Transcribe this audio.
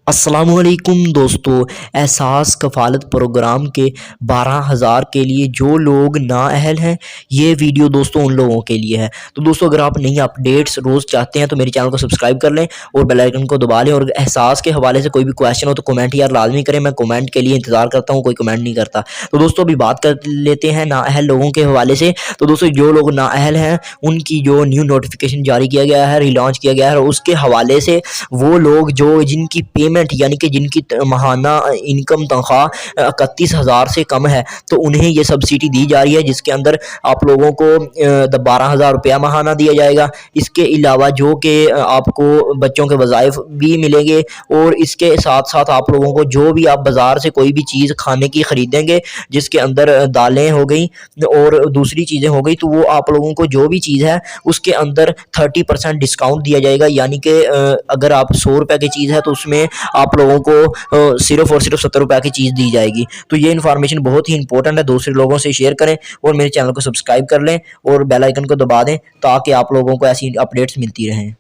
अस्सलामुअलैकुम दोस्तों, एहसास कफ़ालत प्रोग्राम के 12,000 के लिए जो लोग नाअहल हैं, ये वीडियो दोस्तों उन लोगों के लिए है। तो दोस्तों अगर आप नई अपडेट्स रोज़ चाहते हैं तो मेरे चैनल को सब्सक्राइब कर लें और बेल आइकन को दबा लें। और एहसास के हवाले से कोई भी क्वेश्चन हो तो कमेंट यार लाजमी करें, मैं कमेंट के लिए इंतज़ार करता हूँ, कोई कमेंट नहीं करता। तो दोस्तों अभी बात कर लेते हैं नाअहल लोगों के हवाले से। तो दोस्तों जो लोग नाअहल हैं उनकी जो न्यू नोटिफिकेशन जारी किया गया है, रिलॉन्च किया गया है, उसके हवाले से वो लोग जो जिनकी पेमेंट यानी कि जिनकी माहाना इनकम तनख्वाह 31,000 से कम है, तो उन्हें ये सब्सिडी दी जा रही है, जिसके अंदर आप लोगों को 12,000 रुपया माहाना दिया जाएगा। इसके अलावा जो कि आपको बच्चों के वज़ाइफ भी मिलेंगे, और इसके साथ साथ आप लोगों को जो भी आप बाज़ार से कोई भी चीज़ खाने की ख़रीदेंगे जिसके अंदर दालें हो गई और दूसरी चीज़ें हो गई, तो वो आप लोगों को जो भी चीज़ है उसके अंदर 30% डिस्काउंट दिया जाएगा। यानी कि अगर आप 100 रुपये की चीज़ है तो उसमें आप लोगों को सिर्फ़ और सिर्फ 70 रुपये की चीज़ दी जाएगी। तो ये इन्फॉर्मेशन बहुत ही इंपॉर्टेंट है, दूसरे लोगों से शेयर करें और मेरे चैनल को सब्सक्राइब कर लें और बेल आइकन को दबा दें ताकि आप लोगों को ऐसी अपडेट्स मिलती रहें।